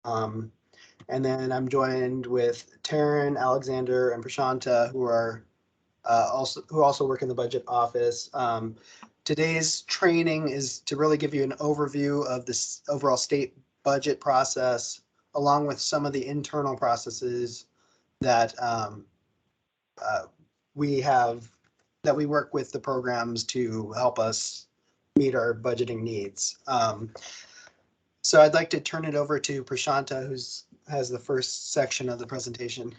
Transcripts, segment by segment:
And then I'm joined with Taryn, Alexander, and Prashanta, who also work in the budget office. Today's training is to really give you an overview of this overall state budget process, along with some of the internal processes that we work with the programs to help us meet our budgeting needs. So I'd like to turn it over to Prashanta, who has the first section of the presentation.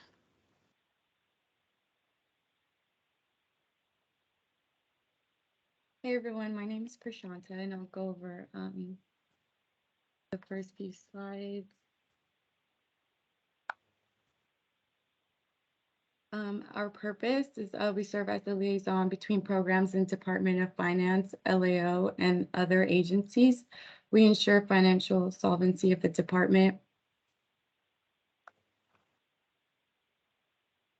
Hey everyone, my name is Prashanta and I'll go over the first few slides. Our purpose is we serve as the liaison between programs and Department of Finance, LAO, and other agencies. We ensure financial solvency of the department.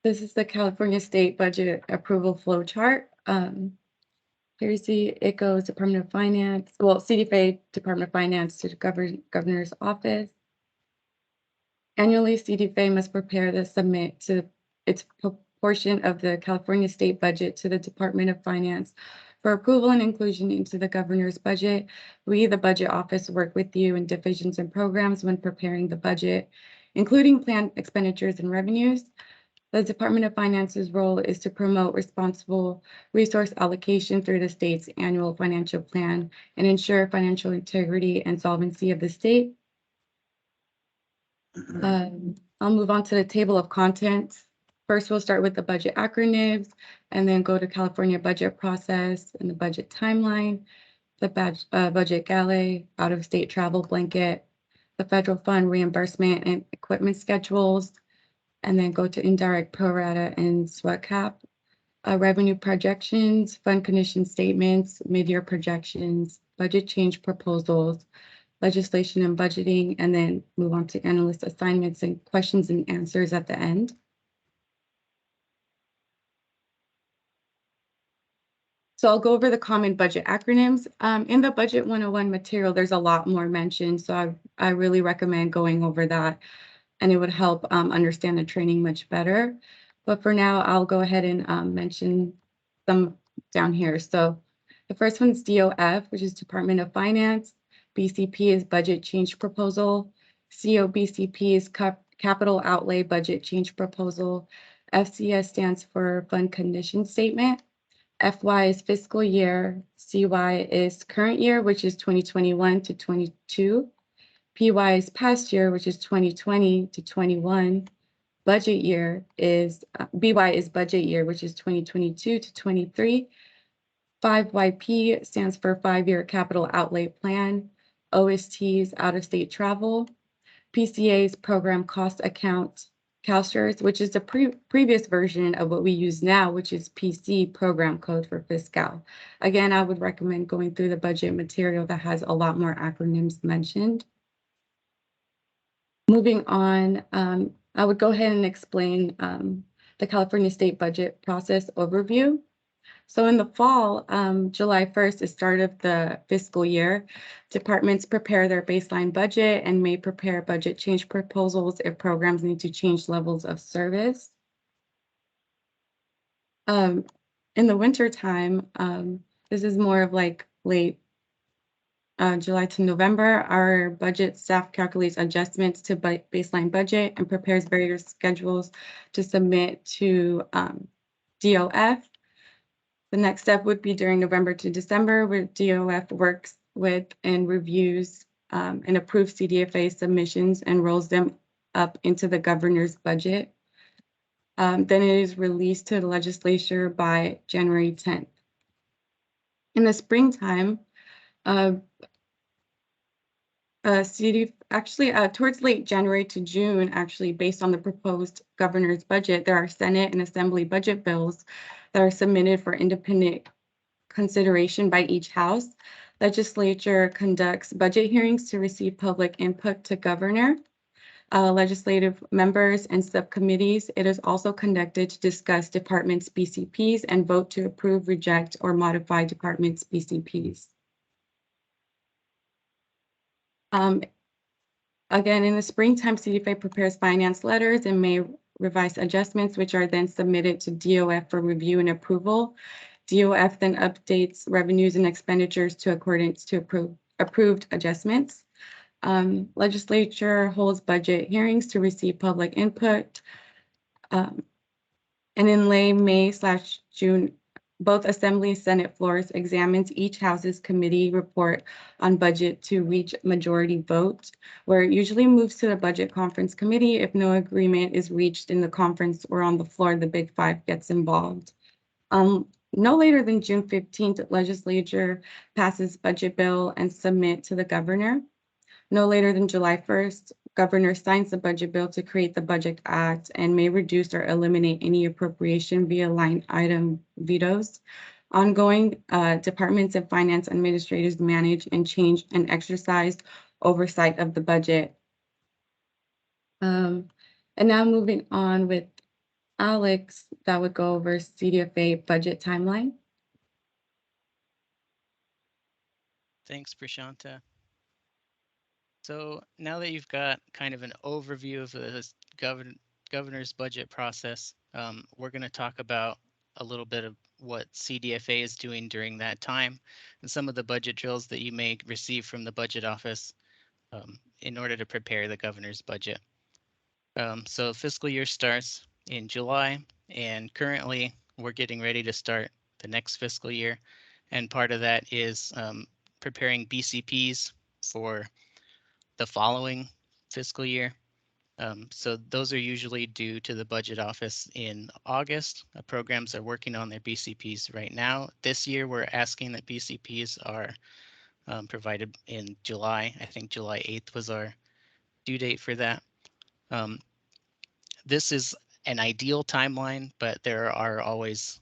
This is the California State Budget Approval Flow Chart. Here you see it goes Department of Finance, well, CDFA, Department of Finance to the Governor's Office. Annually, CDFA must prepare to submit to its portion of the California state budget to the Department of Finance for approval and inclusion into the governor's budget. We, the budget office, work with you in divisions and programs when preparing the budget, including planned expenditures and revenues. The Department of Finance's role is to promote responsible resource allocation through the state's annual financial plan and ensure financial integrity and solvency of the state. I'll move on to the table of contents. First, we'll start with the budget acronyms and then go to California budget process and the budget timeline, the budget galley, out-of-state travel blanket, the federal fund reimbursement and equipment schedules, and then go to indirect pro rata and sweat cap, revenue projections, fund condition statements, mid-year projections, budget change proposals, legislation and budgeting, and then move on to analyst assignments and questions and answers at the end. So I'll go over the common budget acronyms. In the Budget 101 material, there's a lot more mentioned, so I really recommend going over that, and it would help understand the training much better. But for now, I'll go ahead and mention them down here. So the first one's DOF, which is Department of Finance. BCP is Budget Change Proposal. COBCP is Capital Outlay Budget Change Proposal. FCS stands for Fund Condition Statement. FY is fiscal year. CY is current year, which is 2021 to 22. PY is past year, which is 2020 to 21. Budget year is, BY is budget year, which is 2022 to 23. 5YP stands for 5-year capital outlay plan. OSTs, out-of-state travel. PCA's program cost account. CalSTRS, which is the previous version of what we use now, which is PC program code for fiscal. Again, I would recommend going through the budget material that has a lot more acronyms mentioned. Moving on, I would go ahead and explain the California state budget process overview. So in the fall, July 1st is start of the fiscal year. Departments prepare their baseline budget and may prepare budget change proposals if programs need to change levels of service. In the winter time, this is more of like late July to November, our budget staff calculates adjustments to baseline budget and prepares various schedules to submit to DOF. The next step would be during November to December, where DOF works with and reviews and approves CDFA submissions and rolls them up into the governor's budget. Then it is released to the legislature by January 10th. In the springtime, towards late January to June, actually, based on the proposed governor's budget, there are Senate and Assembly budget bills that are submitted for independent consideration by each house. Legislature conducts budget hearings to receive public input to governor, legislative members and subcommittees. It is also conducted to discuss departments' BCPs and vote to approve, reject, or modify departments' BCPs. Again, in the springtime, CDFA prepares finance letters and may revise adjustments, which are then submitted to DOF for review and approval. DOF then updates revenues and expenditures to accordance to approved adjustments. Legislature holds budget hearings to receive public input. And in late May/June, both Assembly and Senate floors examines each House's committee report on budget to reach majority vote, where it usually moves to the Budget Conference Committee. If no agreement is reached in the conference or on the floor, the Big Five gets involved. No later than June 15th, legislature passes budget bill and submit to the governor. No later than July 1st, governor signs the budget bill to create the Budget Act and may reduce or eliminate any appropriation via line item vetoes. Ongoing departments and finance administrators manage and change and exercise oversight of the budget. And now moving on with Alex, that would go over CDFA budget timeline. Thanks, Prashanta. So now that you've got kind of an overview of the governor's budget process, we're going to talk about a little bit of what CDFA is doing during that time and some of the budget drills that you may receive from the budget office in order to prepare the governor's budget. So fiscal year starts in July, and currently we're getting ready to start the next fiscal year. And part of that is preparing BCPs for the following fiscal year. So those are usually due to the budget office in August. Programs are working on their BCPs right now. This year, we're asking that BCPs are provided in July. I think July 8th was our due date for that. This is an ideal timeline, but there are always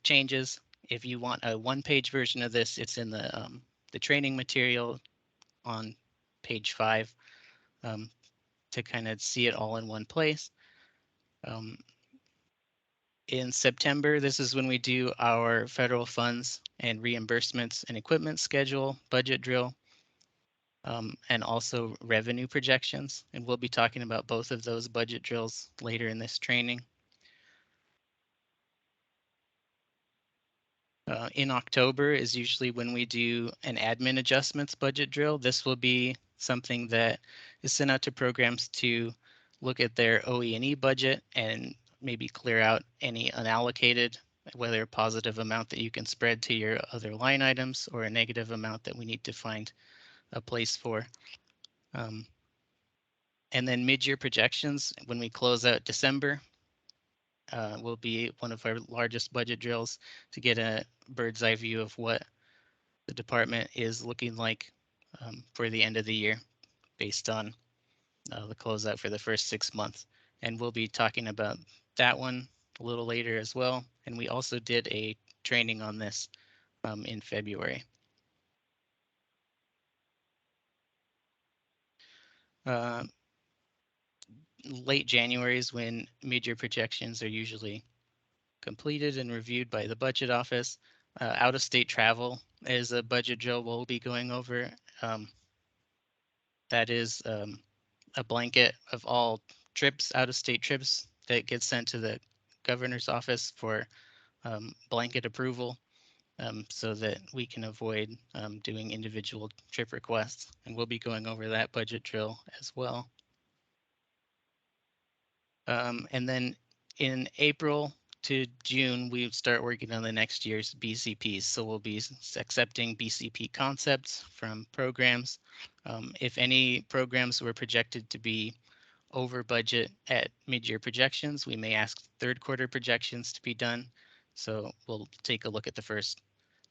changes. If you want a one-page version of this, it's in the training material on page 5 to kind of see it all in one place. In September, this is when we do our federal funds and reimbursements and equipment schedule, budget drill, and also revenue projections. And we'll be talking about both of those budget drills later in this training. In October is usually when we do an admin adjustments budget drill. This will be something that is sent out to programs to look at their OE&E budget and maybe clear out any unallocated, whether a positive amount that you can spread to your other line items or a negative amount that we need to find a place for. And then mid-year projections, when we close out December, will be one of our largest budget drills to get a bird's eye view of what the department is looking like for the end of the year based on the closeout for the first 6 months. And we'll be talking about that one a little later as well. And we also did a training on this in February. Late January is when mid-year projections are usually completed and reviewed by the budget office. Out-of-state travel is a budget drill we'll be going over. That is a blanket of all trips, out-of-state trips that gets sent to the governor's office for blanket approval so that we can avoid doing individual trip requests. And we'll be going over that budget drill as well. And then in April to June, we start working on the next year's BCPs. So we'll be accepting BCP concepts from programs. If any programs were projected to be over budget at mid-year projections, we may ask third quarter projections to be done. So we'll take a look at the first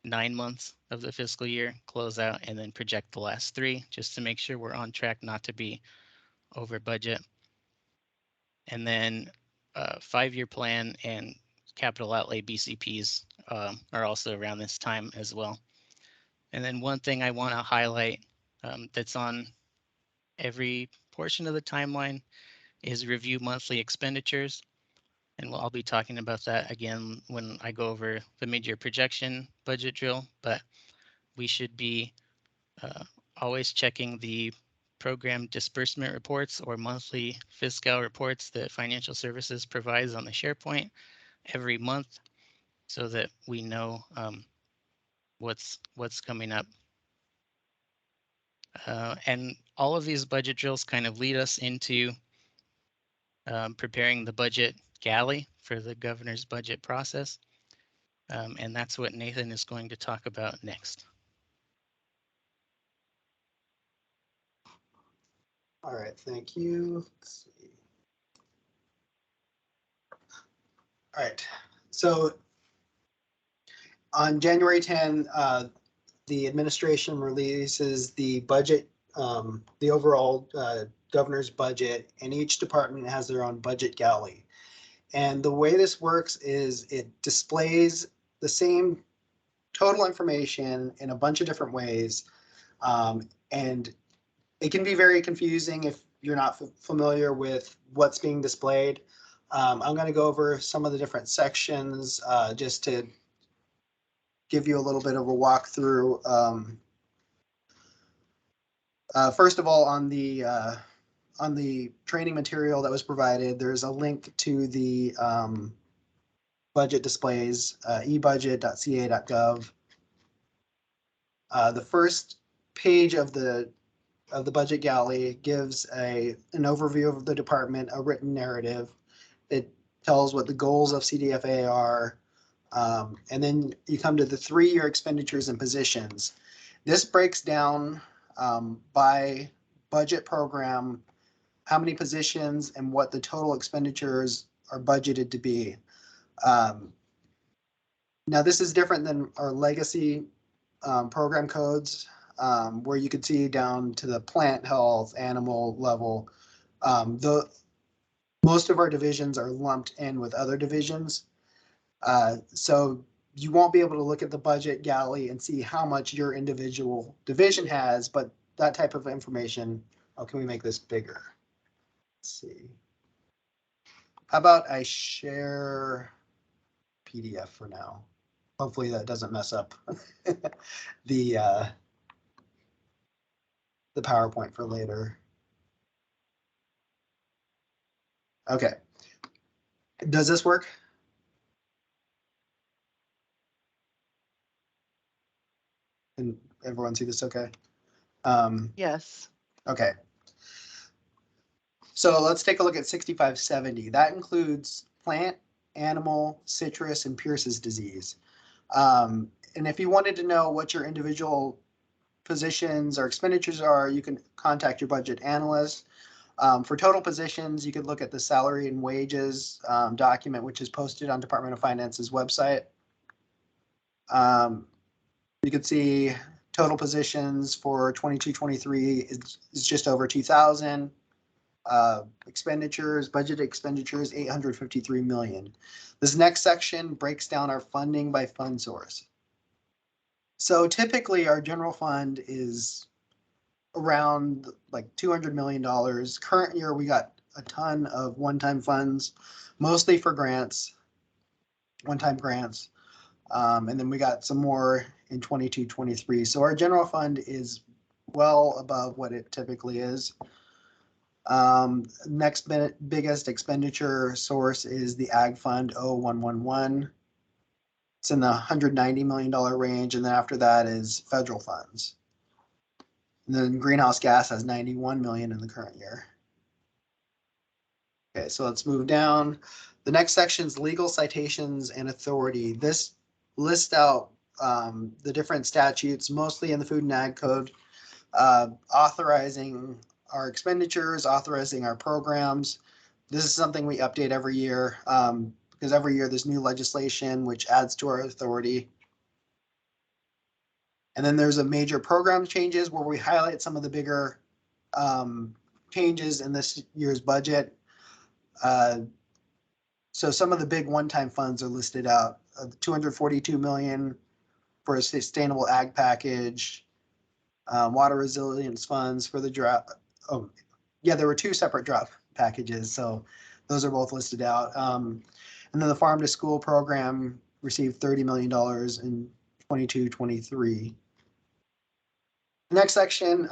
9 months of the fiscal year, close out, and then project the last 3 just to make sure we're on track not to be over budget. And then 5-year plan and capital outlay BCPs are also around this time as well. And then one thing I want to highlight that's on every portion of the timeline is review monthly expenditures. And I'll be talking about that again when I go over the mid-year projection budget drill, but we should be always checking the program disbursement reports or monthly fiscal reports that financial services provides on the SharePoint every month so that we know what's coming up. And all of these budget drills kind of lead us into preparing the budget galley for the governor's budget process. And that's what Nathan is going to talk about next. All right, thank you. Let's see. All right, so on January 10, the administration releases the budget, the overall governor's budget, and each department has their own budget galley. And the way this works is it displays the same total information in a bunch of different ways. And it can be very confusing if you're not familiar with what's being displayed. I'm going to go over some of the different sections just to give you a little bit of a walkthrough. First of all, on the training material that was provided, there's a link to the budget displays, ebudget.ca.gov. The first page of the budget galley gives an overview of the department, a written narrative. It tells what the goals of CDFA are. And then you come to the 3-year expenditures and positions. This breaks down by budget program, how many positions and what the total expenditures are budgeted to be. Now this is different than our legacy program codes, where you could see down to the plant health, animal level. Most of our divisions are lumped in with other divisions. So you won't be able to look at the budget galley and see how much your individual division has, but that type of information. Oh, can we make this bigger? Let's see. How about I share PDF for now? Hopefully that doesn't mess up the PowerPoint for later. Okay. Does this work? Can everyone see this okay? Yes. Okay. So let's take a look at 6570. That includes plant, animal, citrus, and Pierce's disease. And if you wanted to know what your individual positions or expenditures are, you can contact your budget analyst. For total positions, you could look at the salary and wages document, which is posted on Department of Finance's website. You can see total positions for 22-23 is just over 2,000. Expenditures, budget expenditures, 853 million. This next section breaks down our funding by fund source. So typically our general fund is around like $200 million. Current year, we got a ton of one-time funds, mostly for grants, one-time grants. And then we got some more in 22-23. So our general fund is well above what it typically is. Next biggest expenditure source is the Ag Fund 0111. It's in the $190 million range, and then after that is federal funds. And then greenhouse gas has 91 million in the current year. Okay, so let's move down. The next section is legal citations and authority. This lists out the different statutes, mostly in the Food and Ag Code, authorizing our expenditures, authorizing our programs. This is something we update every year because every year there's new legislation which adds to our authority. And then there's a major program changes where we highlight some of the bigger changes in this year's budget. So some of the big one-time funds are listed out. 242 million for a sustainable ag package, water resilience funds for the drought. Oh, yeah, there were 2 separate drought packages, so those are both listed out. And then the farm to school program received $30 million in 22-23. Next section,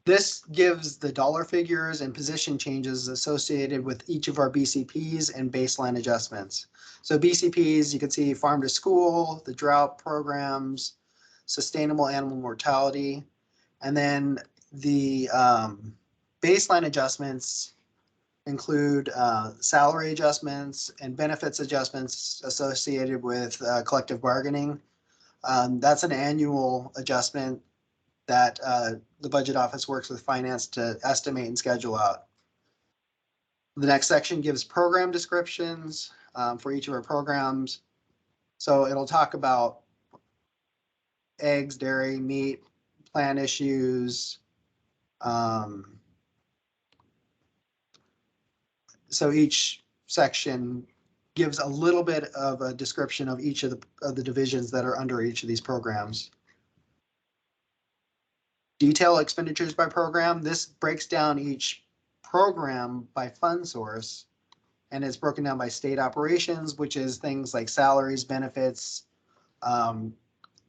This gives the dollar figures and position changes associated with each of our BCPs and baseline adjustments. So BCPs, you can see farm to school, the drought programs, sustainable animal mortality, and then the baseline adjustments include salary adjustments and benefits adjustments associated with collective bargaining. That's an annual adjustment that the budget office works with finance to estimate and schedule out. The next section gives program descriptions for each of our programs. So it'll talk about eggs, dairy, meat, plant issues. So each section gives a little bit of a description of each of the divisions that are under each of these programs. Detail expenditures by program. This breaks down each program by fund source, and it's broken down by state operations, which is things like salaries, benefits,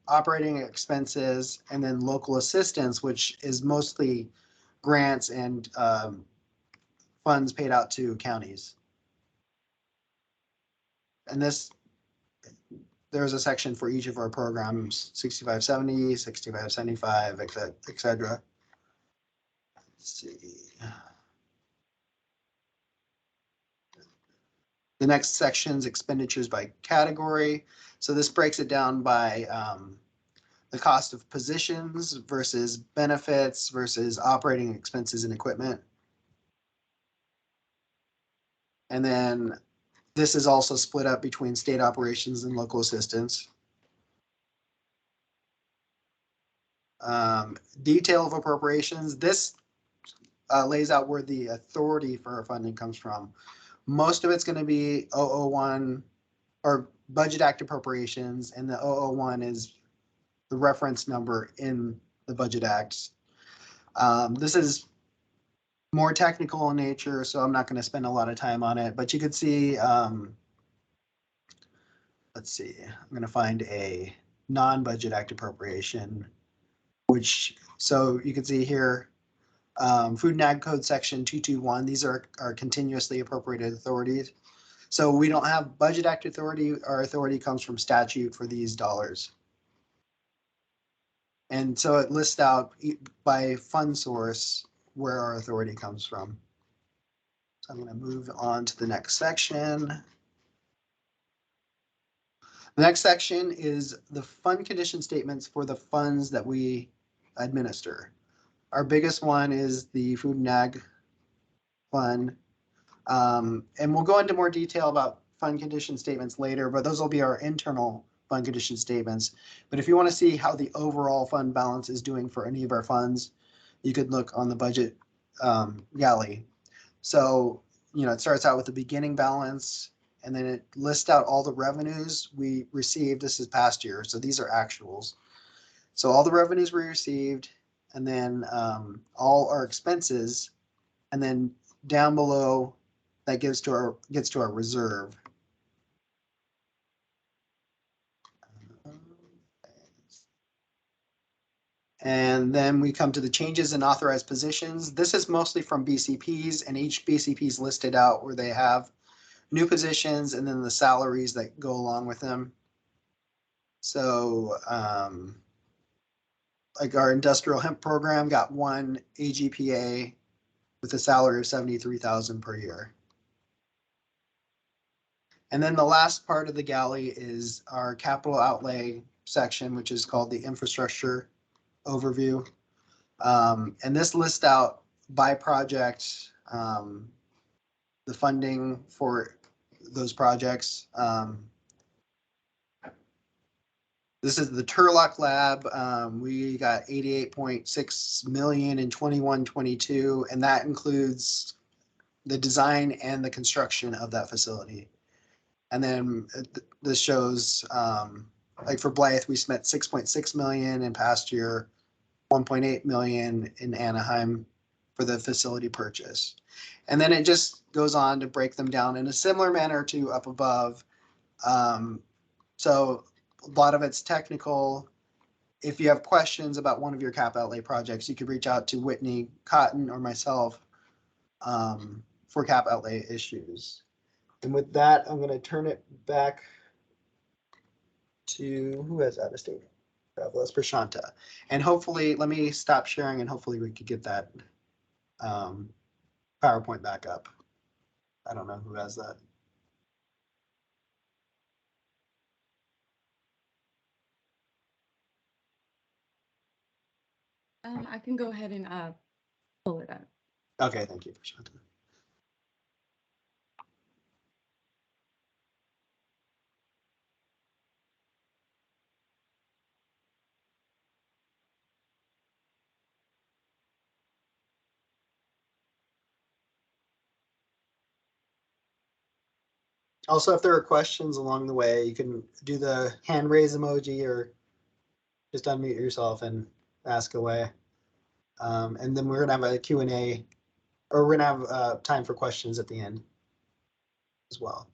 operating expenses, and then local assistance, which is mostly grants and funds paid out to counties. And there's a section for each of our programs, 6570, 6575, etc. Let's see. The next section is expenditures by category. So this breaks it down by the cost of positions versus benefits versus operating expenses and equipment. And then this is also split up between state operations and local assistance. Detail of appropriations. This lays out where the authority for our funding comes from. Most of it's going to be 001 or Budget Act appropriations, and the 001 is the reference number in the Budget Act. This is more technical in nature, so I'm not going to spend a lot of time on it, but you could see, let's see, I'm going to find a non-Budget Act appropriation, which, so you can see here, Food and Ag Code Section 221, these are continuously appropriated authorities. So we don't have Budget Act authority, our authority comes from statute for these dollars. And so it lists out by fund source where our authority comes from. So I'm going to move on to the next section. The next section is the fund condition statements for the funds that we administer. Our biggest one is the Food and Ag Fund. And we'll go into more detail about fund condition statements later, but those will be our internal fund condition statements. But if you want to see how the overall fund balance is doing for any of our funds, you could look on the budget galley. So, it starts out with the beginning balance, and then it lists out all the revenues we received. This is past year, so these are actuals. So all the revenues we received, and then all our expenses, and then down below that gets to our reserve. And then we come to the changes in authorized positions. This is mostly from BCPs, and each BCP is listed out where they have new positions and then the salaries that go along with them. So like our industrial hemp program got one AGPA with a salary of $73,000 per year. And then the last part of the galley is our capital outlay section, which is called the infrastructure overview. And this lists out by project the funding for those projects. This is the Turlock Lab. We got 88.6 million in 21-22, and that includes the design and the construction of that facility. And then this shows, like for Blythe, we spent 6.6 million in past year, 1.8 million in Anaheim for the facility purchase. And then it just goes on to break them down in a similar manner to up above. So a lot of it's technical. if you have questions about one of your cap outlay projects, you could reach out to Whitney Cotton or myself for cap outlay issues. And with that, I'm going to turn it back to who has out of state travel? That's Prashanta. And hopefully, let me stop sharing and hopefully we could get that PowerPoint back up. I don't know who has that. I can go ahead and pull it up. Okay, thank you, Prashanta. Also, if there are questions along the way, you can do the hand raise emoji or just unmute yourself and ask away. And then we're going to have a Q&A, or we're going to have time for questions at the end as well.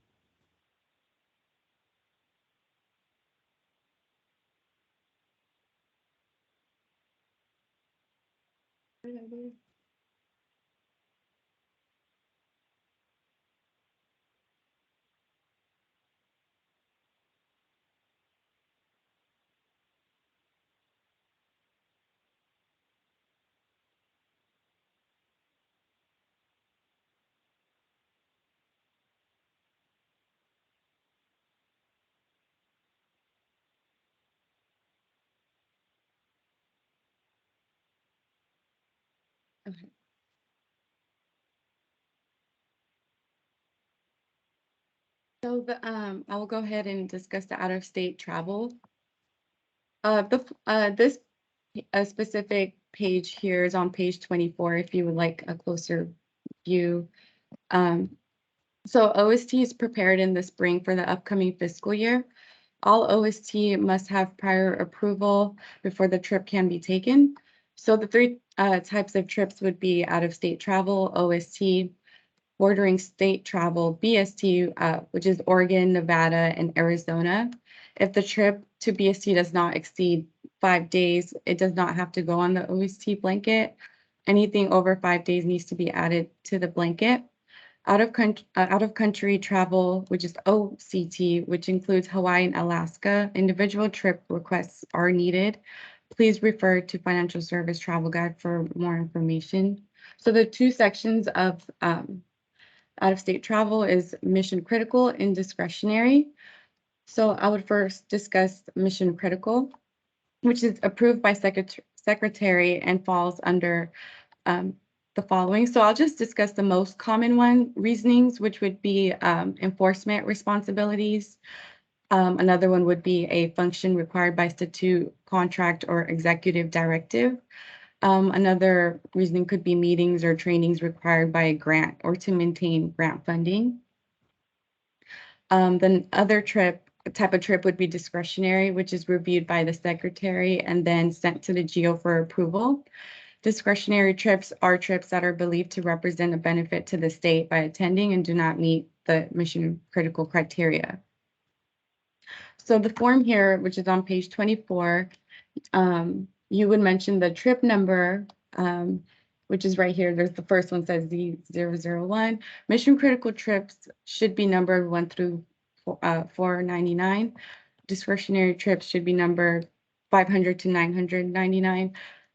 Okay. So I will go ahead and discuss the out-of-state travel. This specific page here is on page 24 if you would like a closer view. So OST is prepared in the spring for the upcoming fiscal year. All OST must have prior approval before the trip can be taken. So the three types of trips would be out-of-state travel, OST, bordering state travel, BST, which is Oregon, Nevada, and Arizona. If the trip to BST does not exceed 5 days, it does not have to go on the OST blanket. Anything over 5 days needs to be added to the blanket. Out of country travel, which is OCT, which includes Hawaii and Alaska, individual trip requests are needed. Please refer to Financial Service Travel Guide for more information. So the two sections of out-of-state travel is mission critical and discretionary. So I would first discuss mission critical, which is approved by secretary and falls under the following. So I'll just discuss the most common reasonings, which would be enforcement responsibilities. Another one would be a function required by statute, contract, or executive directive. Another reasoning could be meetings or trainings required by a grant or to maintain grant funding. The other type of trip would be discretionary, which is reviewed by the secretary and then sent to the GO for approval. Discretionary trips are trips that are believed to represent a benefit to the state by attending and do not meet the mission critical criteria. So the form here, which is on page 24, you would mention the trip number, which is right here. There's the first one says Z001. Mission critical trips should be numbered 1 through 499. Discretionary trips should be numbered 500 to 999.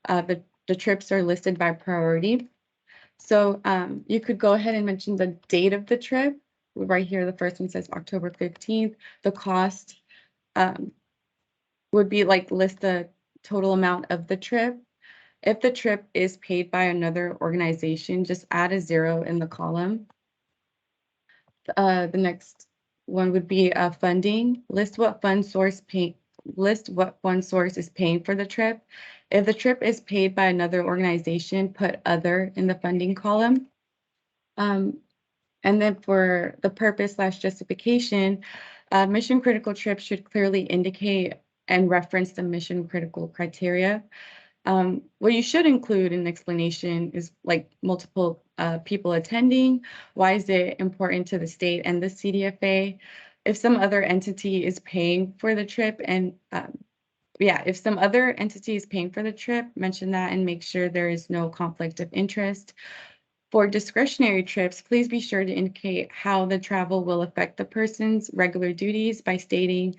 The trips are listed by priority. So you could go ahead and mention the date of the trip. Right here, the first one says October 15th. The cost would be list the total amount of the trip. If the trip is paid by another organization, just add a 0 in the column. The next one would be funding. List what fund source is paying for the trip. If the trip is paid by another organization, put other in the funding column. And then for the purpose/justification, mission critical trips should clearly indicate and reference the mission critical criteria. What you should include in explanation is multiple people attending. Why is it important to the state and the CDFA? If some other entity is paying for the trip and yeah, if some other entity is paying for the trip, mention that and make sure there is no conflict of interest. For discretionary trips, please be sure to indicate how the travel will affect the person's regular duties by stating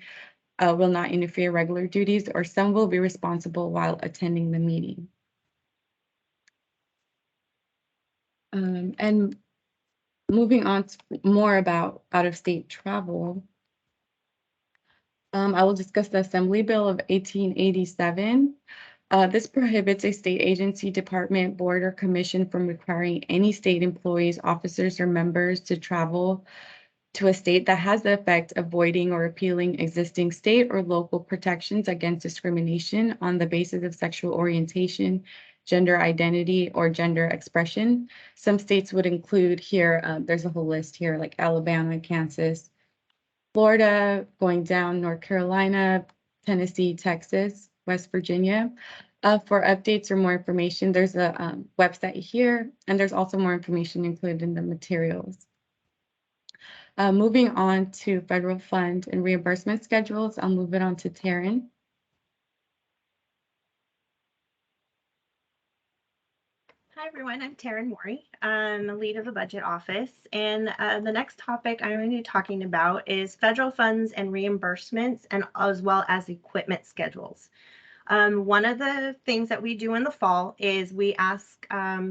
will not interfere regular duties, or some will be responsible while attending the meeting. And moving on to more about out-of-state travel, I will discuss the Assembly Bill of 1887. This prohibits a state agency, department, board, or commission from requiring any state employees, officers, or members to travel to a state that has the effect of voiding or repealing existing state or local protections against discrimination on the basis of sexual orientation, gender identity, or gender expression. Some states would include here, there's a whole list here, like Alabama, Kansas, Florida, going down, North Carolina, Tennessee, Texas, West Virginia. For updates or more information, there's a website here, and there's also more information included in the materials. Moving on to federal fund and reimbursement schedules, I'll move it on to Taryn. Hi everyone, I'm Taryn Mori. I'm the lead of the budget office, and the next topic I'm going to be talking about is federal funds and reimbursements, and as well as equipment schedules. One of the things that we do in the fall is we ask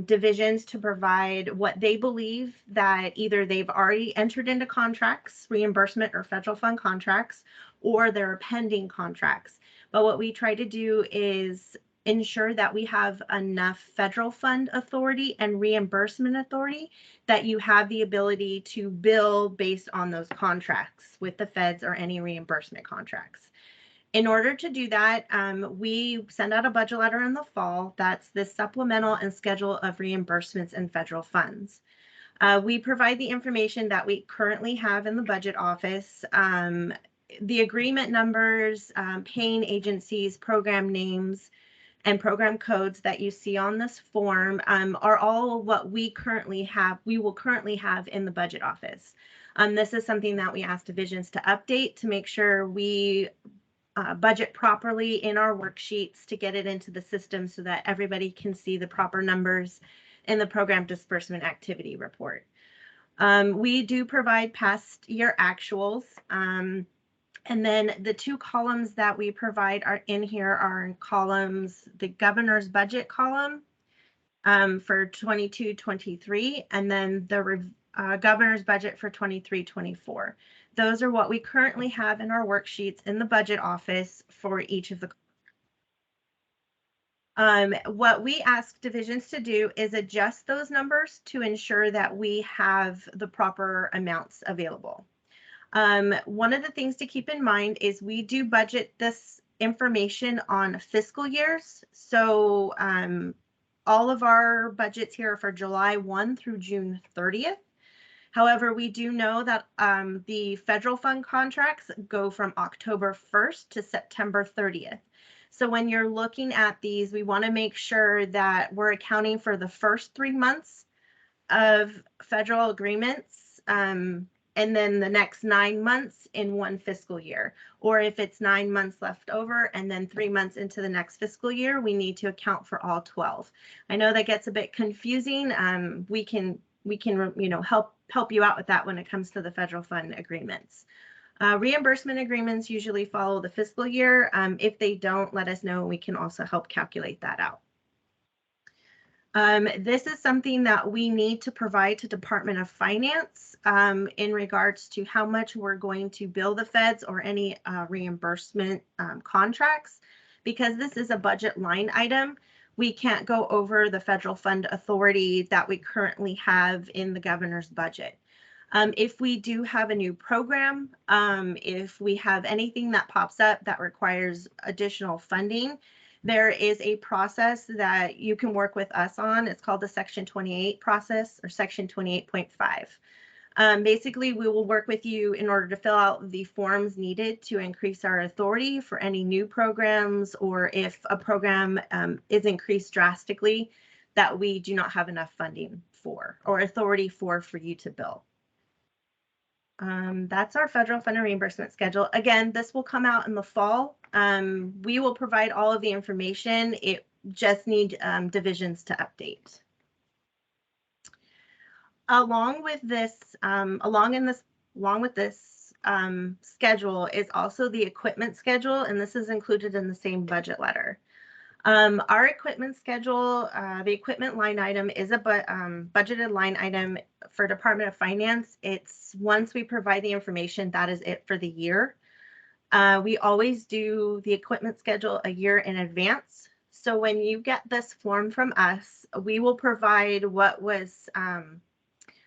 divisions to provide what they believe that either they've already entered into contracts, reimbursement or federal fund contracts, or they're pending contracts. But what we try to do is ensure that we have enough federal fund authority and reimbursement authority that you have the ability to bill based on those contracts with the feds or any reimbursement contracts. In order to do that, we send out a budget letter in the fall. That's the supplemental and schedule of reimbursements and federal funds. We provide the information that we currently have in the budget office. The agreement numbers, paying agencies, program names, and program codes that you see on this form are all what we will currently have in the budget office. This is something that we ask divisions to update to make sure we budget properly in our worksheets to get it into the system so that everybody can see the proper numbers in the program disbursement activity report. We do provide past year actuals. And then the two columns that we provide are in here are in columns, the governor's budget column for 22-23, and then the governor's budget for 23-24. Those are what we currently have in our worksheets in the budget office for each of the. What we ask divisions to do is adjust those numbers to ensure that we have the proper amounts available. One of the things to keep in mind is we do budget this information on fiscal years. So all of our budgets here are for July 1 through June 30th. However, we do know that the federal fund contracts go from October 1st to September 30th. So when you're looking at these, we want to make sure that we're accounting for the first 3 months of federal agreements and then the next 9 months in one fiscal year. Or if it's 9 months left over and then 3 months into the next fiscal year, we need to account for all 12. I know that gets a bit confusing. We can help you out with that when it comes to the federal fund agreements. Reimbursement agreements usually follow the fiscal year. If they don't, let us know. We can also help calculate that out. This is something that we need to provide to Department of Finance in regards to how much we're going to bill the feds or any reimbursement contracts. Because this is a budget line item, we can't go over the federal fund authority that we currently have in the governor's budget. If we do have a new program, if we have anything that pops up that requires additional funding, there is a process that you can work with us on. It's called the Section 28 process, or Section 28.5. Basically, we will work with you in order to fill out the forms needed to increase our authority for any new programs, or if a program is increased drastically that we do not have enough funding for or authority for you to bill. That's our federal fund and reimbursement schedule. Again, this will come out in the fall. We will provide all of the information. It just need divisions to update. Along with this schedule is also the equipment schedule, and this is included in the same budget letter. Our equipment schedule, the equipment line item is a budgeted line item for Department of Finance. It's once we provide the information, that is it for the year. We always do the equipment schedule a year in advance. So when you get this form from us, we will provide what was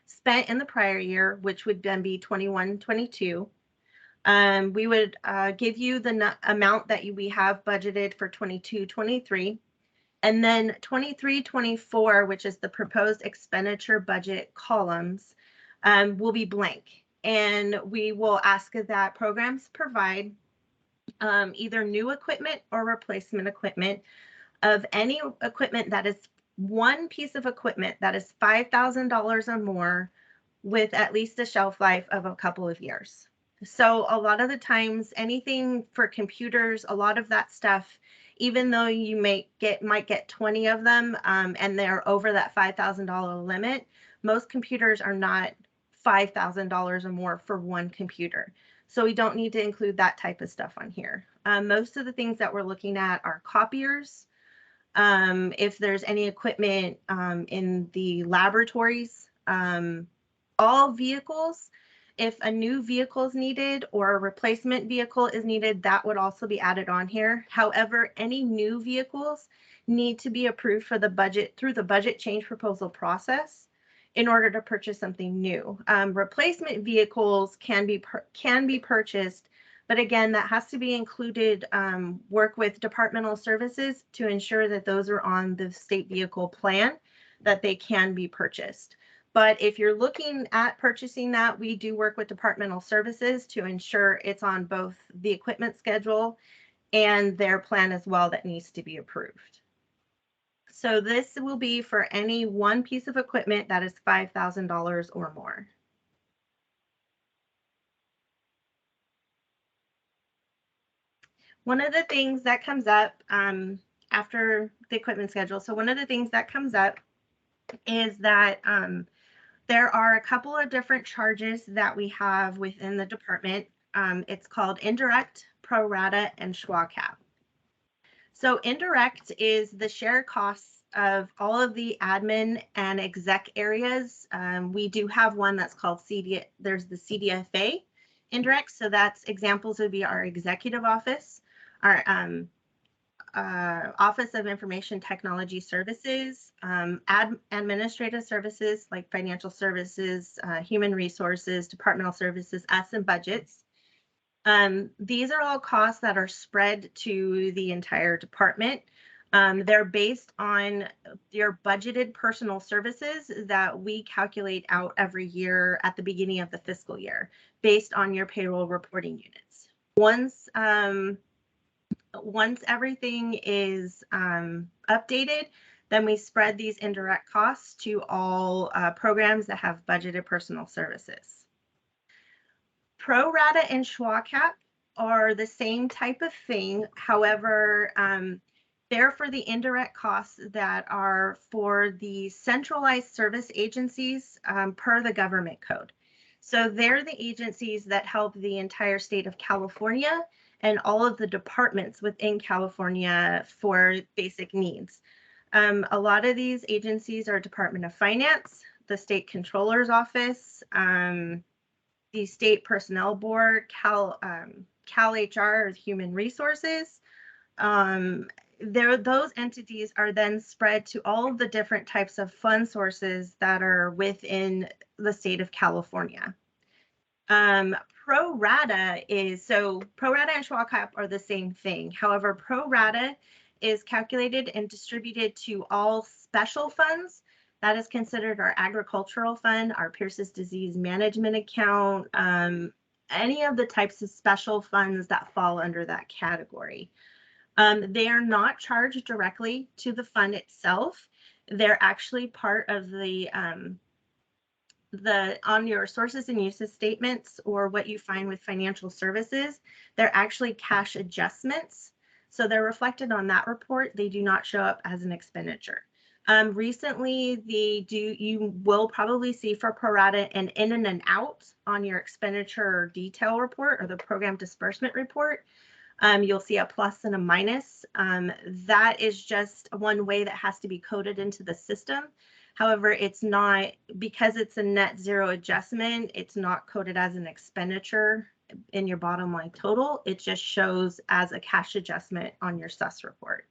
spent in the prior year, which would then be 21-22. We would give you the amount that we have budgeted for 22-23. And then 23-24, which is the proposed expenditure budget columns, will be blank. And we will ask that programs provide either new equipment or replacement equipment of any equipment that is one piece of equipment that is $5,000 or more with at least a shelf life of a couple of years. So a lot of the times, anything for computers, a lot of that stuff, even though you might get 20 of them and they're over that $5,000 limit, most computers are not $5,000 or more for one computer. So we don't need to include that type of stuff on here. Most of the things that we're looking at are copiers. If there's any equipment in the laboratories, all vehicles, if a new vehicle is needed or a replacement vehicle is needed, that would also be added on here. However, any new vehicles need to be approved for the budget through the budget change proposal process in order to purchase something new. Replacement vehicles can be purchased, but again, that has to be included, work with departmental services to ensure that those are on the state vehicle plan, that they can be purchased. But if you're looking at purchasing that, we do work with departmental services to ensure it's on both the equipment schedule and their plan as well that needs to be approved. So this will be for any one piece of equipment that is $5,000 or more. One of the things that comes up after the equipment schedule, so one of the things that comes up is that there are a couple of different charges that we have within the department. It's called indirect, pro rata, and schwa cap. So indirect is the share costs of all of the admin and exec areas. We do have one that's called there's the CDFA indirect. So that's examples would be our executive office, our Office of Information Technology Services, administrative services like financial services, human resources, departmental services, and budgets. These are all costs that are spread to the entire department. They're based on your budgeted personal services that we calculate out every year at the beginning of the fiscal year based on your payroll reporting units. Once everything is updated, then we spread these indirect costs to all programs that have budgeted personal services. Pro rata and schwa cap are the same type of thing. However, they're for the indirect costs that are for the centralized service agencies per the government code. So they're the agencies that help the entire state of California and all of the departments within California for basic needs. A lot of these agencies are Department of Finance, the State Controller's Office, the State Personnel Board, Cal HR, Human Resources. Those entities are then spread to all of the different types of fund sources that are within the state of California. Pro rata and schwa cap are the same thing. However, pro rata is calculated and distributed to all special funds. That is considered our agricultural fund, our Pierce's disease management account, any of the types of special funds that fall under that category. They are not charged directly to the fund itself. They're actually part of the on your sources and uses statements, or what you find with financial services, they're actually cash adjustments. So they're reflected on that report. They do not show up as an expenditure. Recently, you will probably see for pro rata an in and an out on your expenditure detail report or the program disbursement report. You'll see a plus and a minus. That is just one way that has to be coded into the system. However, it's not, because it's a net zero adjustment, it's not coded as an expenditure in your bottom line total. It just shows as a cash adjustment on your sus report.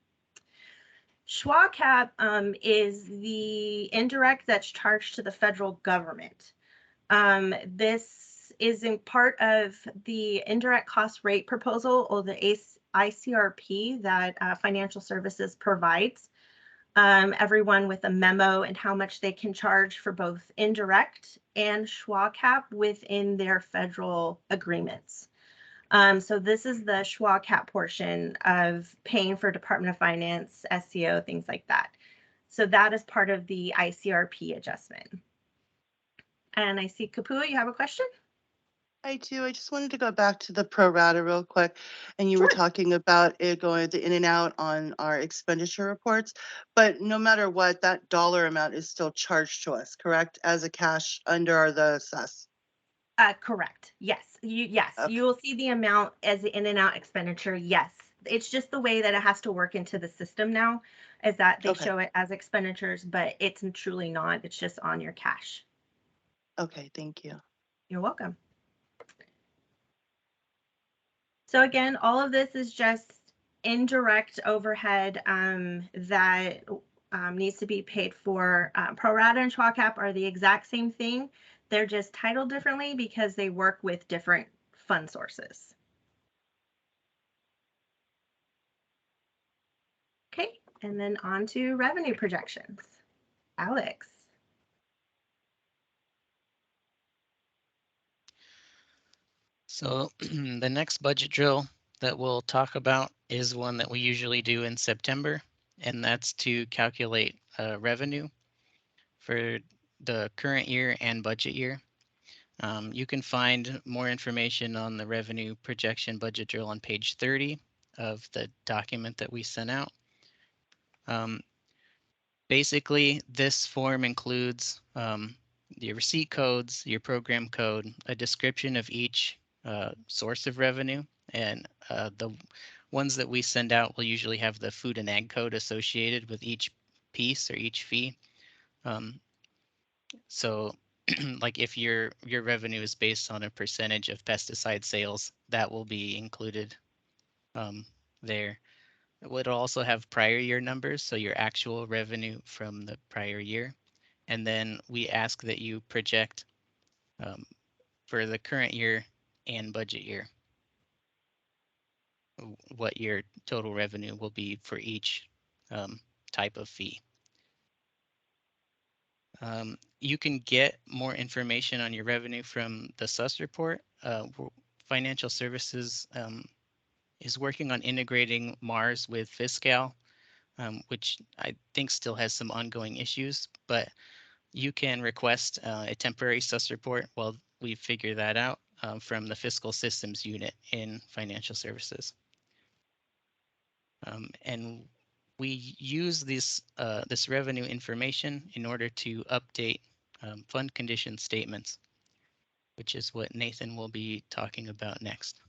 Schwa cap is the indirect that's charged to the federal government. This is in part of the indirect cost rate proposal, or the ICRP that financial services provides everyone with a memo and how much they can charge for both indirect and schwa cap within their federal agreements. So this is the schwa cap portion of paying for Department of Finance, SEO, things like that. So that is part of the ICRP adjustment. And I see Kapua, you have a question? I do. I just wanted to go back to the pro rata real quick. And you Sure. were talking about it going in and out on our expenditure reports. But no matter what, that dollar amount is still charged to us, correct? As a cash under the sus. Correct. Yes. Yes. Okay. You will see the amount as the in and out expenditure. Yes. It's just the way that it has to work into the system now, is that they Okay. show it as expenditures, but it's truly not. It's just on your cash. Okay. Thank you. You're welcome. So again, all of this is just indirect overhead that needs to be paid for. Pro rata and schwa cap are the exact same thing. They're just titled differently because they work with different fund sources. Okay, and then on to revenue projections. Alex. So the next budget drill that we'll talk about is one that we usually do in September, and that's to calculate revenue for the current year and budget year. You can find more information on the revenue projection budget drill on page 30 of the document that we sent out. Basically, this form includes your receipt codes, your program code, a description of each source of revenue, and the ones that we send out will usually have the food and ag code associated with each piece or each fee. So like if your revenue is based on a percentage of pesticide sales, that will be included there. It would also have prior year numbers, so your actual revenue from the prior year. And then we ask that you project for the current year and budget year what your total revenue will be for each type of fee. You can get more information on your revenue from the SUS report. Financial Services is working on integrating MARS with Fiscal, which I think still has some ongoing issues, but you can request a temporary SUS report while we figure that out from the Fiscal Systems Unit in Financial Services. And we use this revenue information in order to update fund condition statements, which is what Nathan will be talking about next.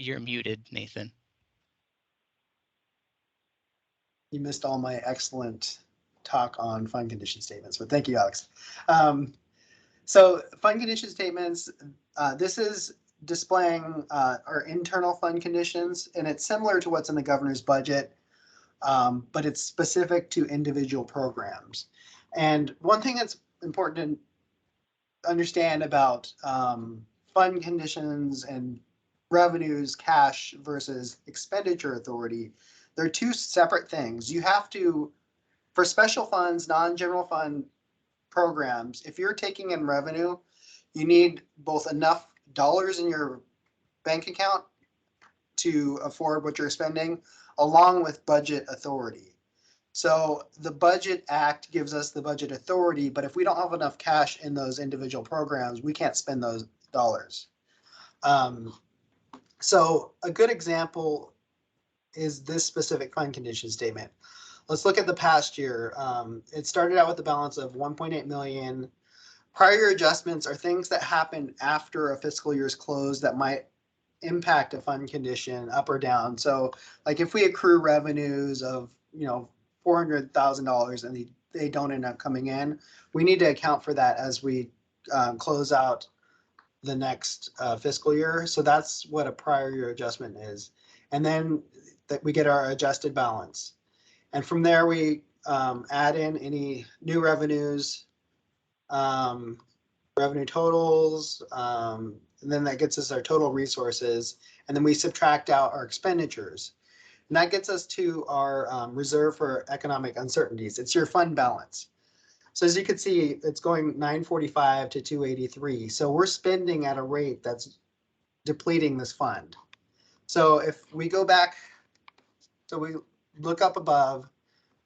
You're muted, Nathan. You missed all my excellent talk on fund condition statements, but thank you, Alex. So fund condition statements, this is displaying our internal fund conditions, and it's similar to what's in the governor's budget, but it's specific to individual programs. And one thing that's important to understand about fund conditions and revenues, cash versus expenditure authority, they're two separate things. You have to, for special funds, non-general fund programs, if you're taking in revenue, you need both enough dollars in your bank account to afford what you're spending, along with budget authority. So the Budget Act gives us the budget authority, but if we don't have enough cash in those individual programs, we can't spend those dollars. So a good example is this specific fund condition statement. Let's look at the past year. It started out with a balance of 1.8 million. Prior adjustments are things that happen after a fiscal year's close that might impact a fund condition up or down. So like if we accrue revenues of, $400,000 and they don't end up coming in, we need to account for that as we close out the next fiscal year. So that's what a prior year adjustment is. And then that we get our adjusted balance. And from there, we add in any new revenues, revenue totals, and then that gets us our total resources. And then we subtract out our expenditures. And that gets us to our reserve for economic uncertainties. It's your fund balance. So as you can see, it's going 945 to 283. So we're spending at a rate that's depleting this fund. So if we go back, so we look up above,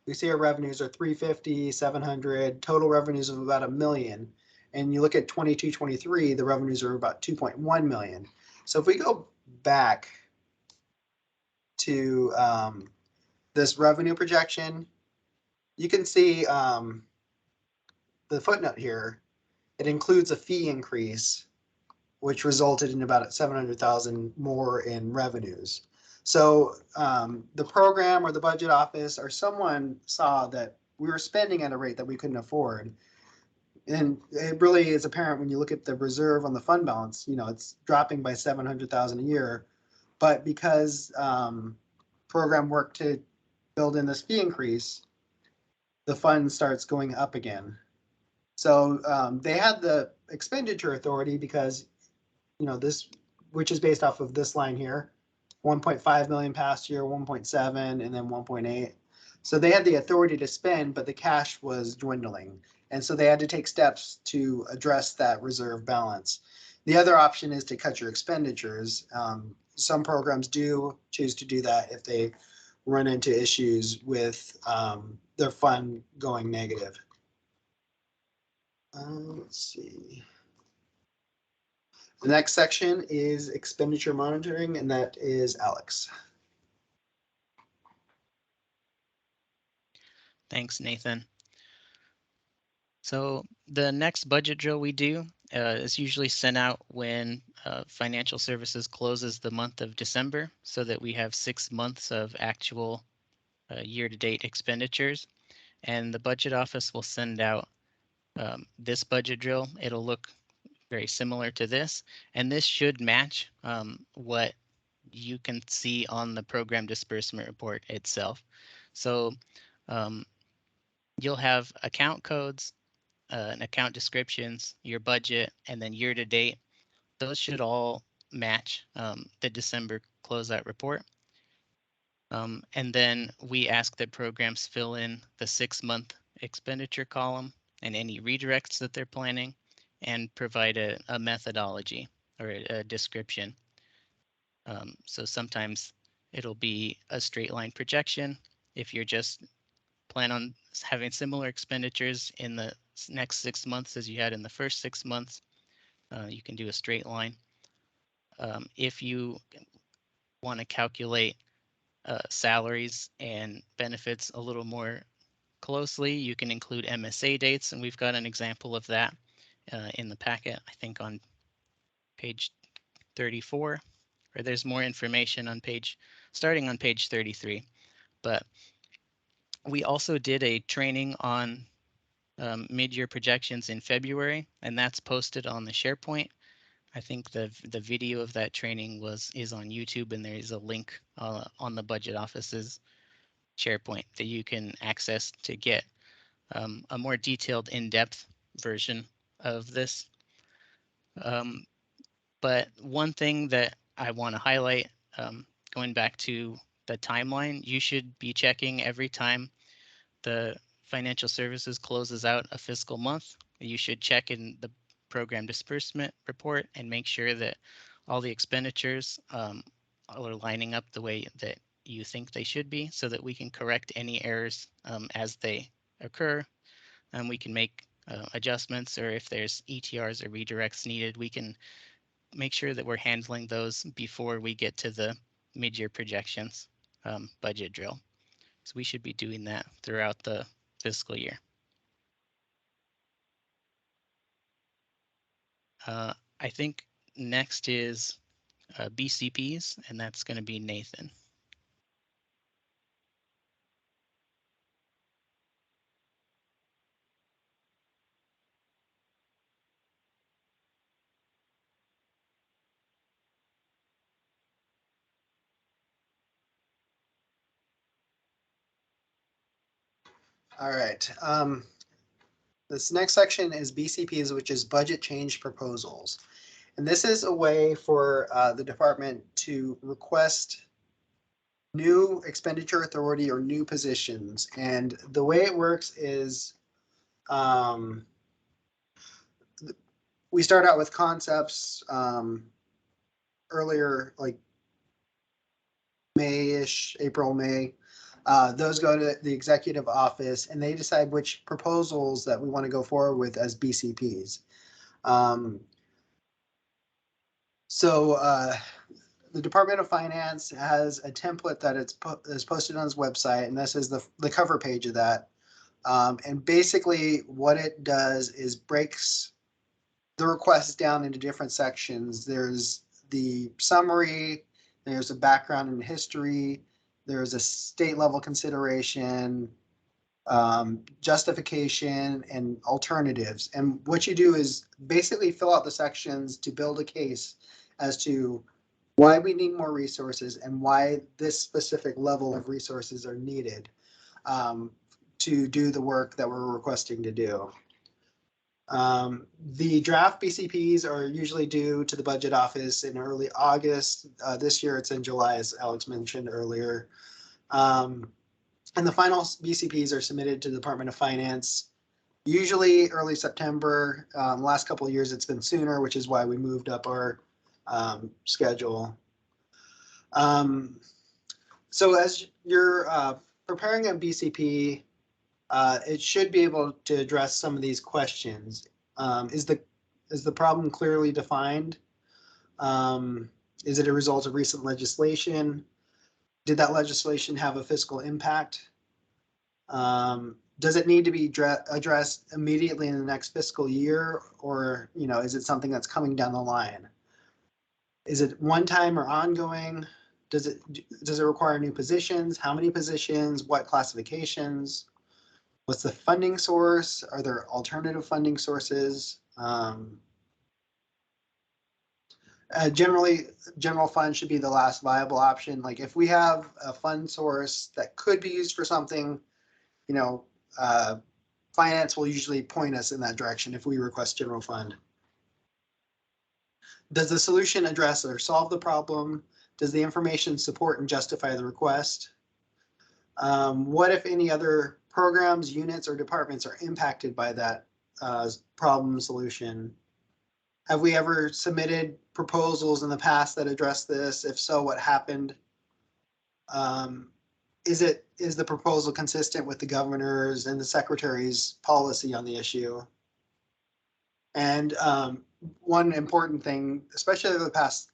we see our revenues are 350, 700, total revenues of about $1 million. And you look at 22-23, the revenues are about 2.1 million. So if we go back to this revenue projection, you can see the footnote here. It includes a fee increase, which resulted in about 700,000 more in revenues. So the program or the budget office or someone saw that we were spending at a rate that we couldn't afford. And it really is apparent when you look at the reserve on the fund balance, it's dropping by 700,000 a year. But because program worked to build in this fee increase, the fund starts going up again. So they had the expenditure authority because, this, which is based off of this line here, 1.5 million past year, 1.7, and then 1.8. So they had the authority to spend, but the cash was dwindling. And so they had to take steps to address that reserve balance. The other option is to cut your expenditures. Some programs do choose to do that if they run into issues with their fund going negative. Let's see. The next section is expenditure monitoring, and that is Alex. Thanks, Nathan. So the next budget drill we do is usually sent out when financial services closes the month of December, so that we have 6 months of actual year-to-date expenditures. And the budget office will send out this budget drill. It'll look very similar to this, and this should match what you can see on the program disbursement report itself. So you'll have account codes, and account descriptions, your budget, and then year to date. Those should all match the December closeout report. And then we ask that programs fill in the 6-month expenditure column and any redirects that they're planning, and provide a methodology or a description. So sometimes it'll be a straight line projection. If you're just plan on having similar expenditures in the next 6 months as you had in the first 6 months, you can do a straight line. If you want to calculate salaries and benefits a little more closely, you can include MSA dates, and we've got an example of that in the packet, I think on page 34, or there's more information on starting on page 33. But we also did a training on mid-year projections in February, and that's posted on the SharePoint. I think the video of that training is on YouTube, and there is a link on the budget office's SharePoint that you can access to get a more detailed, in-depth version of this. But one thing that I want to highlight, going back to the timeline, you should be checking every time the financial services closes out a fiscal month. You should check in the program disbursement report and make sure that all the expenditures are lining up the way that you think they should be, so that we can correct any errors as they occur, and we can make adjustments, or if there's ETRs or redirects needed, we can make sure that we're handling those before we get to the mid-year projections budget drill. So we should be doing that throughout the fiscal year. I think next is BCPs, and that's going to be Nathan. All right. This next section is BCPs, which is budget change proposals. And this is a way for the department to request new expenditure authority or new positions. And the way it works is we start out with concepts earlier, like May-ish, April, May. Those go to the executive office and they decide which proposals that we want to go forward with as BCPs. The Department of Finance has a template that is posted on its website, and this is the cover page of that. And basically what it does is breaks the requests down into different sections. There's the summary, there's a background and history, there's a state level consideration, justification, and alternatives. And what you do is basically fill out the sections to build a case as to why we need more resources and why this specific level of resources are needed to do the work that we're requesting to do. The draft BCPs are usually due to the budget office in early August. This year it's in July, as Alex mentioned earlier. And the final BCPs are submitted to the Department of Finance, usually early September. Last couple of years it's been sooner, which is why we moved up our schedule. So as you're preparing a BCP, it should be able to address some of these questions. Is the problem clearly defined? Is it a result of recent legislation? Did that legislation have a fiscal impact? Does it need to be addressed immediately in the next fiscal year, or is it something that's coming down the line? Is it one time or ongoing? Does it require new positions? How many positions? What classifications? What's the funding source? Are there alternative funding sources? Generally, general fund should be the last viable option. Like if we have a fund source that could be used for something, finance will usually point us in that direction if we request general fund. Does the solution address or solve the problem? Does the information support and justify the request? What if any other programs, units, or departments are impacted by that problem solution? Have we ever submitted proposals in the past that address this? If so, what happened? Is the proposal consistent with the governor's and the secretary's policy on the issue? And one important thing, especially over the past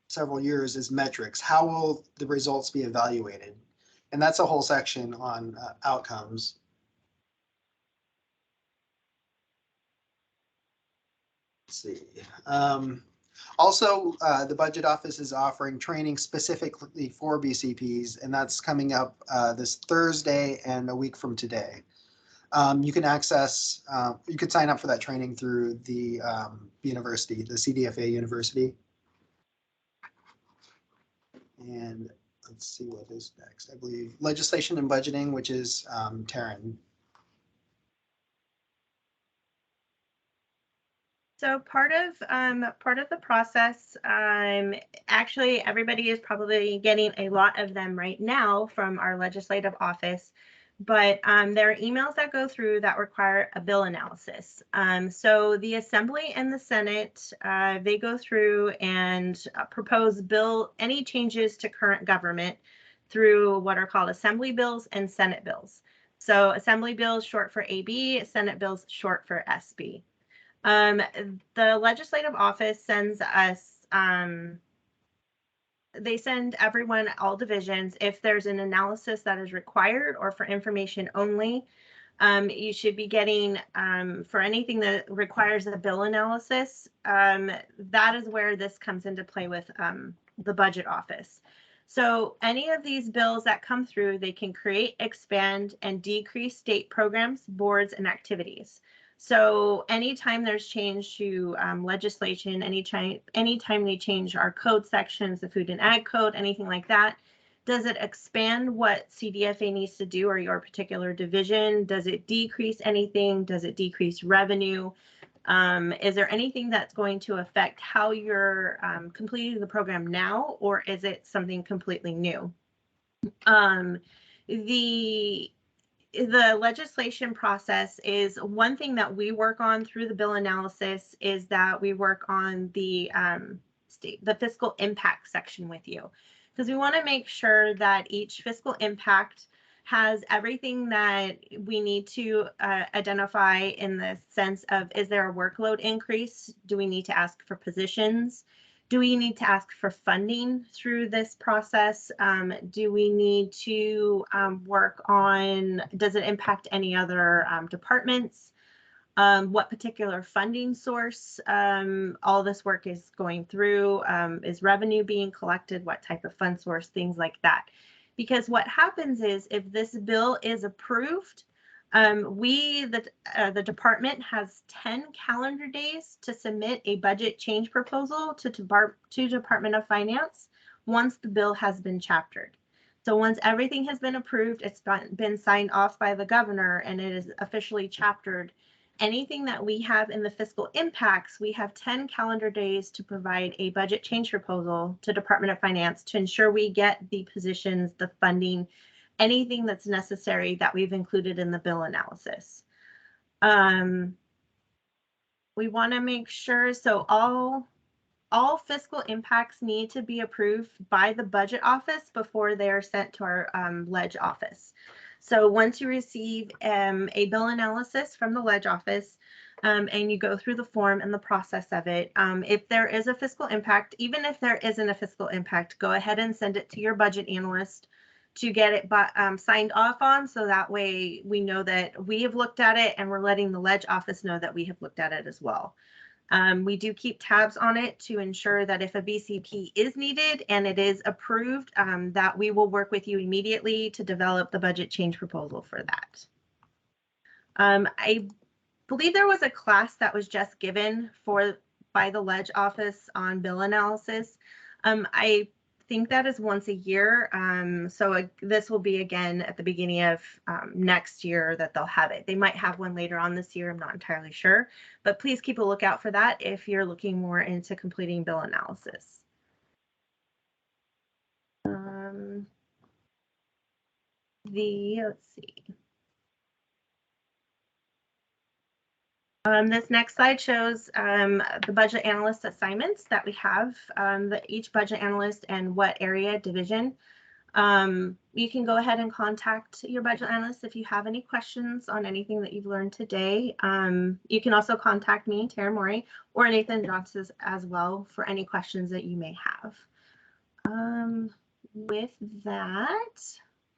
several years, is metrics. How will the results be evaluated? And that's a whole section on outcomes. Let's see. Also, the budget office is offering training specifically for BCPs, and that's coming up this Thursday and a week from today. You can you can sign up for that training through the university, the CDFA university. And let's see what is next. I believe legislation and budgeting, which is Taryn. So part of the process, actually everybody is probably getting a lot of them right now from our legislative office, but there are emails that go through that require a bill analysis. So the Assembly and the Senate, they go through and propose any changes to current government through what are called Assembly bills and Senate bills. So Assembly bills short for AB, Senate bills short for SB. The legislative office sends us, they send everyone, all divisions, if there's an analysis that is required or for information only. You should be getting, for anything that requires a bill analysis, that is where this comes into play with the budget office. So any of these bills that come through, they can create, expand, and decrease state programs, boards, and activities. So anytime there's change to legislation, anytime they change our code sections, the Food and Ag Code, anything like that, does it expand what CDFA needs to do or your particular division? Does it decrease anything? Does it decrease revenue? Is there anything that's going to affect how you're completing the program now, or is it something completely new? The legislation process is one thing that we work on through the bill analysis, is that we work on the fiscal impact section with you, because we want to make sure that each fiscal impact has everything that we need to identify in the sense of, is there a workload increase? Do we need to ask for positions? Do we need to ask for funding through this process? Do we need to work on, does it impact any other departments? What particular funding source all this work is going through? Is revenue being collected? What type of fund source? Things like that. Because what happens is, if this bill is approved, the department has 10 calendar days to submit a budget change proposal to Department of Finance once the bill has been chaptered. So once everything has been approved, it's been signed off by the governor, and it is officially chaptered, anything that we have in the fiscal impacts, we have 10 calendar days to provide a budget change proposal to Department of Finance to ensure we get the positions, the funding, anything that's necessary that we've included in the bill analysis. We want to make sure, so all fiscal impacts need to be approved by the budget office before they are sent to our ledge office. So once you receive a bill analysis from the ledge office, and you go through the form and the process of it, if there is a fiscal impact, even if there isn't a fiscal impact, go ahead and send it to your budget analyst to get it signed off on, so that way we know that we have looked at it, and we're letting the ledge office know that we have looked at it as well. We do keep tabs on it to ensure that if a BCP is needed and it is approved, that we will work with you immediately to develop the budget change proposal for that. I believe there was a class that was just given by the ledge office on bill analysis. I think that is once a year. So this will be again at the beginning of next year that they'll have it. They might have one later on this year. I'm not entirely sure, but please keep a lookout for that if you're looking more into completing bill analysis. Let's see. This next slide shows the budget analyst assignments that we have, each budget analyst and what area division. You can go ahead and contact your budget analyst if you have any questions on anything that you've learned today. You can also contact me, Tara Mori, or Nathan Johnson as well for any questions that you may have. With that,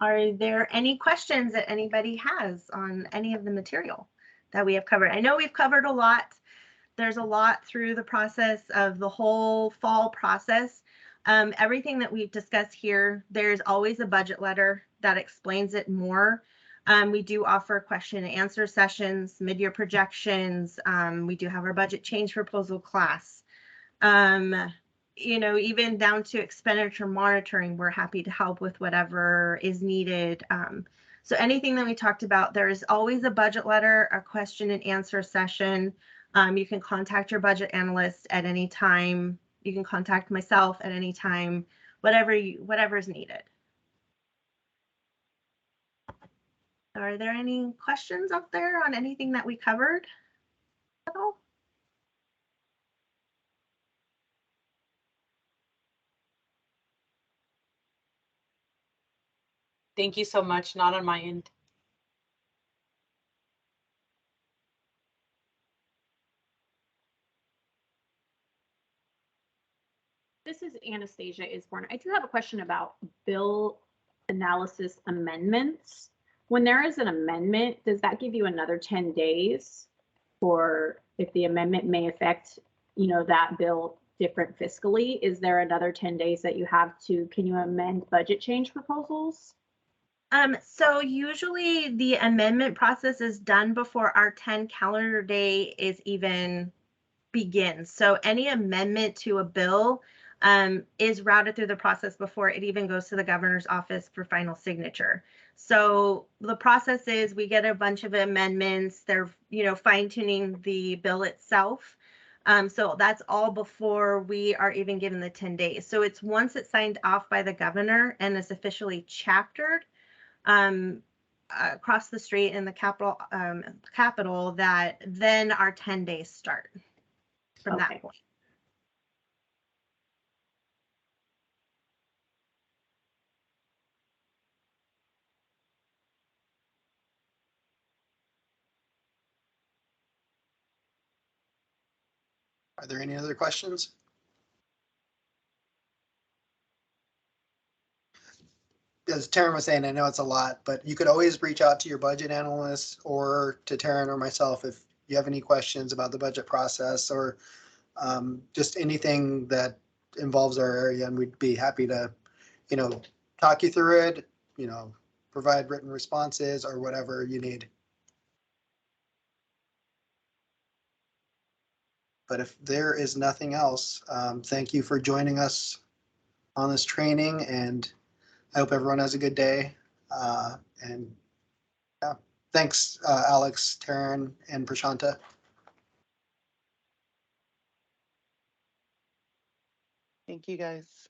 are there any questions that anybody has on any of the material that we have covered? I know we've covered a lot. There's a lot through the process of the whole fall process. Everything that we've discussed here, there's always a budget letter that explains it more. We do offer question and answer sessions, mid-year projections. We do have our budget change proposal class. You know, even down to expenditure monitoring, we're happy to help with whatever is needed. So anything that we talked about, there is always a budget letter, a question and answer session. You can contact your budget analyst at any time. You can contact myself at any time, whatever is needed. So are there any questions out there on anything that we covered at all? Thank you so much. Not on my end. This is Anastasia Isborn. I do have a question about bill analysis amendments. When there is an amendment, does that give you another 10 days for if the amendment may affect, that bill different fiscally? Is there another 10 days that you have to, can you amend budget change proposals? So usually the amendment process is done before our 10 calendar day is even begins. So any amendment to a bill is routed through the process before it even goes to the governor's office for final signature. So the process is we get a bunch of amendments. They're, fine tuning the bill itself. So that's all before we are even given the 10 days. So it's once it's signed off by the governor and is officially chaptered across the street in the capital that then our 10 days start from that point. Are there any other questions? As Taryn was saying, I know it's a lot, but you could always reach out to your budget analyst or to Taryn or myself if you have any questions about the budget process or just anything that involves our area, and we'd be happy to, talk you through it, provide written responses or whatever you need. But if there is nothing else, thank you for joining us on this training, and I hope everyone has a good day. And yeah, thanks, Alex, Taryn, and Prashanta. Thank you, guys.